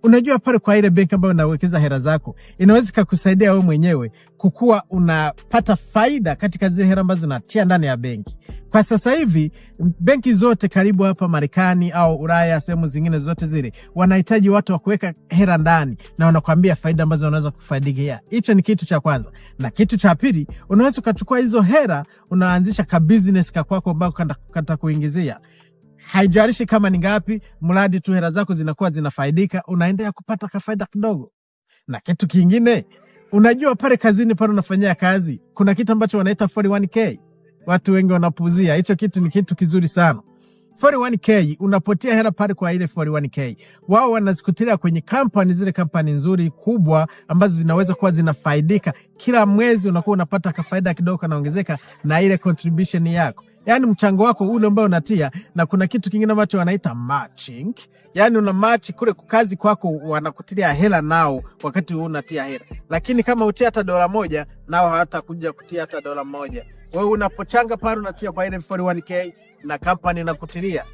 Unajua pale kwa ile benki ambayo unawekeza hela zako, inaweza kukusaidia wewe mwenyewe kukua unapata faida katika zile hela ambazo unatia ndani ya benki. Kwa sasa hivi benki zote karibu hapa Marekani au Ulaya, sehemu zingine zote zile, wanahitaji watu wa kuweka hela ndani na wanakuambia faida ambazo unaweza kufaidia. Hicho ni kitu cha kwanza. Na kitu cha pili, unaweza kuchukua hizo hela unaanzisha ka business kwako ambako kata kuingizia. Haijalishi kama ni ngapi, mradi tu hela zako zinakuwa zinafaidika, unaendelea kupata kafaida kidogo. Na kitu kingine, unajua pale kazini pale unafanyia kazi, kuna kitu ambacho wanaita 41K. Watu wengi wanapuuzia. Hicho kitu ni kitu kizuri sana. 41K, unapotea hela pale kwa ile 41K. Wao wanazikutilia kwenye kampani, zile kampani nzuri kubwa ambazo zinaweza kuwa zinafaidika. Kila mwezi unakuwa unapata kafaida kidogo kanaongezeka na ile contribution yako. Yani mchango wako ule ambao unatia, na kuna kitu kingine ambacho wanaita matching. Yani una match kule kazi kwako, wanakutilia hela nao wakati unatia hela. Lakini kama utia hata $1, nao hawatakuja kutia hata $1. Wewe unapochanga pale unatia kwa ile 41K na kampani inakutilia.